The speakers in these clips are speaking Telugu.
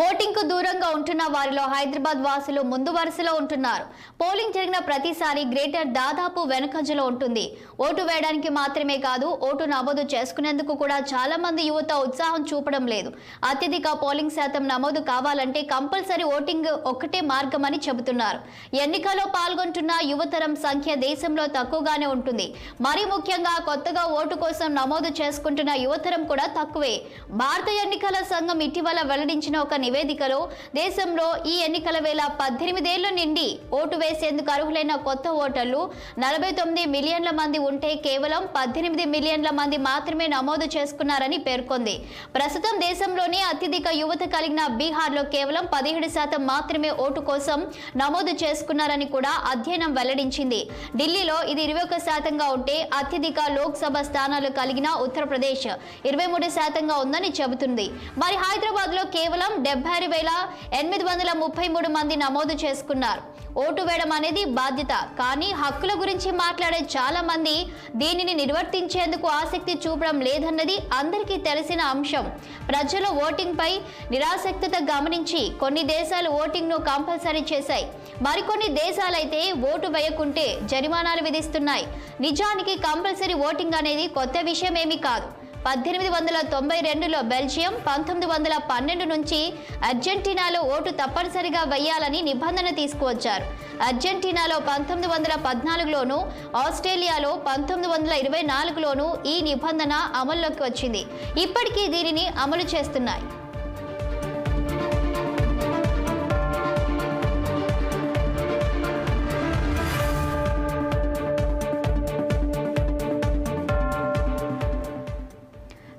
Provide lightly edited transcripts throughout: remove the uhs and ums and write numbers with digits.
ఓటింగ్ కు దూరంగా ఉంటున్న వారిలో హైదరాబాద్ వాసులు ముందు వరుసలో ఉంటున్నారు. పోలింగ్ జరిగిన ప్రతిసారి గ్రేటర్ దాదాపు వెనుకంజలో ఉంటుంది. ఓటు వేయడానికి మాత్రమే కాదు, ఓటు నమోదు చేసుకునేందుకు కూడా చాలా మంది యువత ఉత్సాహం చూపడం లేదు. అత్యధిక పోలింగ్ శాతం నమోదు కావాలంటే కంపల్సరీ ఓటింగ్ ఒక్కటే మార్గమని చెబుతున్నారు. ఎన్నికల్లో పాల్గొంటున్న యువతరం సంఖ్య దేశంలో తక్కువగానే ఉంటుంది. మరీ ముఖ్యంగా కొత్తగా ఓటు కోసం నమోదు చేసుకుంటున్న యువతరం కూడా తక్కువే. భారత ఎన్నికల సంఘం ఇటీవల వెల్లడించిన ఒక నివేదికలో దేశంలో ఈ ఎన్నికల వేళ 18 ఏళ్ల నుండి ఓటు వేసేందుకు అర్హులైన కొత్త ఓటర్లు 49 మిలియన్ల మంది ఉంటే కేవలం 18 మిలియన్ల మంది మాత్రమే నమోదు చేసుకున్నారని పేర్కొంది. ప్రస్తుతం దేశంలోనే అత్యధిక యువత కలిగిన బీహార్లో కేవలం 17% మాత్రమే ఓటు కోసం నమోదు చేసుకున్నారని కూడా అధ్యయనం వెల్లడించింది. ఢిల్లీలో ఇది 21%గా ఉంటే అత్యధిక లోక్సభ స్థానాలు కలిగిన ఉత్తరప్రదేశ్ 23%గా ఉందని చెబుతుంది. మరి హైదరాబాద్ లో కేవలం 76,833 మంది నమోదు చేసుకున్నారు. ఓటు వేయడం అనేది బాధ్యత, కానీ హక్కుల గురించి మాట్లాడే చాలా మంది దీనిని నిర్వర్తించేందుకు ఆసక్తి చూపడం లేదన్నది అందరికీ తెలిసిన అంశం. ప్రజలు ఓటింగ్ పై నిరాసక్తత గమనించి కొన్ని దేశాలు ఓటింగ్ ను కంపల్సరీ చేశాయి. మరికొన్ని దేశాలైతే ఓటు వేయకుంటే జరిమానాలు విధిస్తున్నాయి. నిజానికి కంపల్సరీ ఓటింగ్ అనేది కొత్త విషయం ఏమీ కాదు. 1892లో బెల్జియం, 1912 నుంచి అర్జెంటీనాలో ఓటు తప్పనిసరిగా వేయాలని నిబంధన తీసుకువచ్చారు. అర్జెంటీనాలో 1914లోను, ఆస్ట్రేలియాలో 1924లోను ఈ నిబంధన అమల్లోకి వచ్చింది. ఇప్పటికీ దీనిని అమలు చేస్తున్నాయి.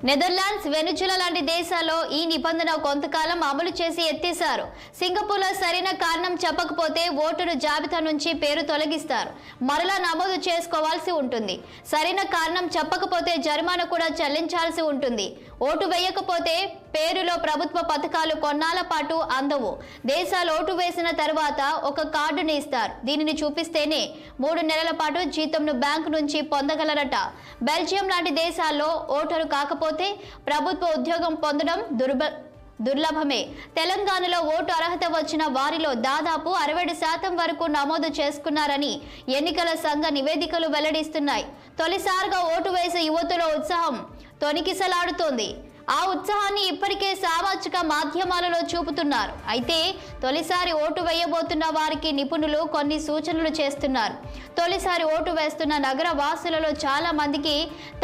నెదర్లాండ్స్, వెనుజులా లాంటి దేశాల్లో ఈ నిబంధన కొంతకాలం అమలు చేసి ఎత్తేశారు. సింగపూర్లో సరైన కారణం చెప్పకపోతే ఓటరు జాబితా నుంచి పేరు తొలగిస్తారు. మరలా నమోదు చేసుకోవాల్సి ఉంటుంది. సరైన కారణం చెప్పకపోతే జరిమానా కూడా చెల్లించాల్సి ఉంటుంది. ఓటు వేయకపోతే పేరులో ప్రభుత్వ పథకాలు కొన్నాళ్ల పాటు అందవు. దేశాలు ఓటు వేసిన తర్వాత ఒక కార్డుని ఇస్తారు. దీనిని చూపిస్తేనే 3 నెలల పాటు జీతంను బ్యాంకు నుంచి పొందగలరట. బెల్జియం లాంటి దేశాల్లో ఓటరు కాకపోతే ప్రభుత్వ ఉద్యోగం పొందడం దుర్లభమే. తెలంగాణలో ఓటు అర్హత వచ్చిన వారిలో దాదాపు 67% వరకు నమోదు చేసుకున్నారని ఎన్నికల సంఘ నివేదికలు వెల్లడిస్తున్నాయి. తొలిసారిగా ఓటు వేసే యువతలో ఉత్సాహం తొణికిసలాడుతోంది. ఆ ఉత్సాహాన్ని ఇప్పటికే సామాజిక మాధ్యమాలలో చూపుతున్నారు. అయితే తొలిసారి ఓటు వేయబోతున్న వారికి నిపుణులు కొన్ని సూచనలు చేస్తున్నారు. తొలిసారి ఓటు వేస్తున్న నగర వాసులలో చాలా మందికి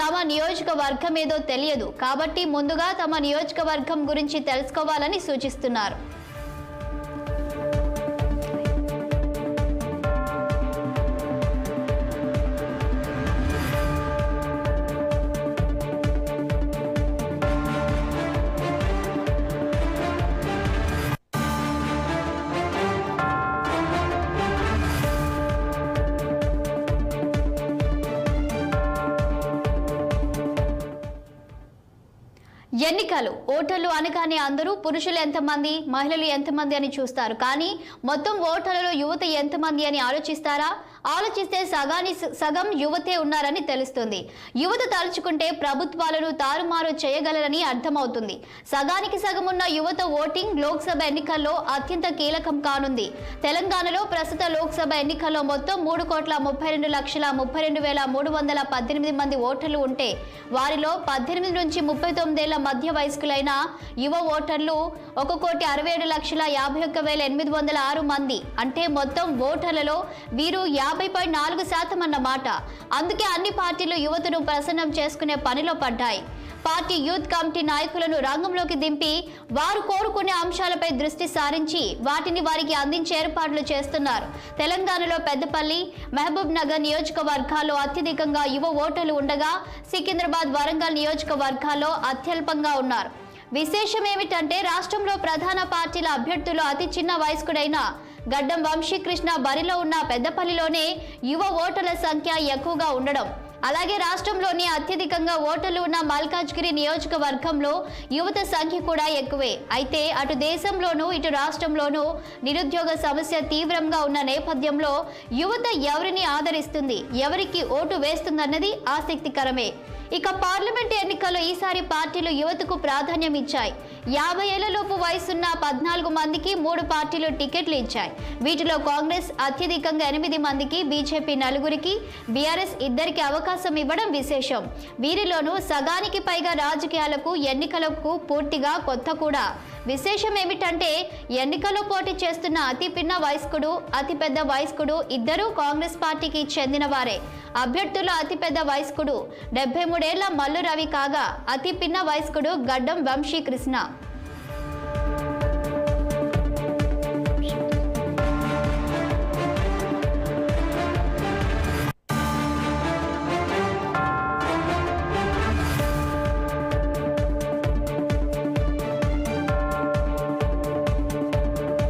తమ నియోజకవర్గం ఏదో తెలియదు. కాబట్టి ముందుగా తమ నియోజకవర్గం గురించి తెలుసుకోవాలని సూచిస్తున్నారు. ఎన్నికలు, ఓటర్లు అనగానే అందరూ పురుషులు ఎంతమంది, మహిళలు ఎంతమంది అని చూస్తారు. కానీ మొత్తం ఓటర్లలో యువత ఎంతమంది అని ఆలోచిస్తారా? ఆలోచిస్తే సగం యువతే ఉన్నారని తెలుస్తుంది. యువత తలుచుకుంటే ప్రభుత్వాలను తారుమారు చేయగలరని అర్థమవుతుంది. సగానికి సగం ఉన్న యువత ఓటింగ్ లోక్సభ ఎన్నికల్లో అత్యంత కీలకం కానుంది. తెలంగాణలో ప్రస్తుత లోక్సభ ఎన్నికల్లో మొత్తం 3,32,32,318 మంది ఓటర్లు ఉంటే వారిలో 18 నుంచి 39 ఏళ్ల మధ్య వయస్కులైన యువ ఓటర్లు 1,67,51,806 మంది. అంటే మొత్తం ఓటర్లలో వీరు 50.4% అన్నమాట. అందుకే అన్ని పార్టీలు యువతను ప్రసన్నం చేసుకునే పనిలో పడ్డాయి. పార్టీ యూత్ కమిటీ నాయకులను రంగంలోకి దింపి వారు కోరుకునే అంశాలపై దృష్టి సారించి వాటిని వారికి అందించే ఏర్పాట్లు చేస్తున్నారు. తెలంగాణలో పెద్దపల్లి, మహబూబ్ నగర్ నియోజకవర్గాల్లో అత్యధికంగా యువ ఓటర్లు ఉండగా సికింద్రాబాద్, వరంగల్ నియోజకవర్గాల్లో అత్యల్పంగా ఉన్నారు. విశేషం ఏమిటంటే రాష్ట్రంలో ప్రధాన పార్టీల అభ్యర్థులు అతి చిన్న వయస్కుడైన గడ్డం వంశీకృష్ణ బరిలో ఉన్న పెద్దపల్లిలోనే యువ ఓటర్ల సంఖ్య ఎక్కువగా ఉండడం అలాగే రాష్ట్రంలోని అత్యధికంగా ఓటర్లు ఉన్న మల్కాజ్గిరి నియోజకవర్గంలో యువత సంఖ్య కూడా ఎక్కువే. అయితే అటు దేశంలోనూ ఇటు రాష్ట్రంలోనూ నిరుద్యోగ సమస్య తీవ్రంగా ఉన్న నేపథ్యంలో యువత ఎవరిని ఆదరిస్తుంది, ఎవరికి ఓటు వేస్తుందన్నది ఆసక్తికరమే. ఇక పార్లమెంట్ ఎన్నికల్లో ఈసారి పార్టీలు యువతకు ప్రాధాన్యం ఇచ్చాయి. 50 ఏళ్లలోపు వయసున్న 14 మందికి 3 పార్టీలు టికెట్లు ఇచ్చాయి. వీటిలో కాంగ్రెస్ అత్యధికంగా 8 మందికి, బీజేపీ 4కి, బీఆర్ఎస్ 2కి అవకాశం ఇవ్వడం విశేషం. వీరిలోనూ సగానికి పైగా రాజకీయాలకు, ఎన్నికలకు పూర్తిగా కొత్త కూడా. విశేషం ఏమిటంటే ఎన్నికల్లో పోటీ చేస్తున్న అతి పిన్న వయస్కుడు, అతిపెద్ద వయస్కుడు ఇద్దరూ కాంగ్రెస్ పార్టీకి చెందిన వారే. అభ్యర్థులు అతిపెద్ద వయస్కుడు 73 ఏళ్ల మల్లు రవి కాగా, అతి పిన్న వయస్కుడు గడ్డం వంశీకృష్ణ.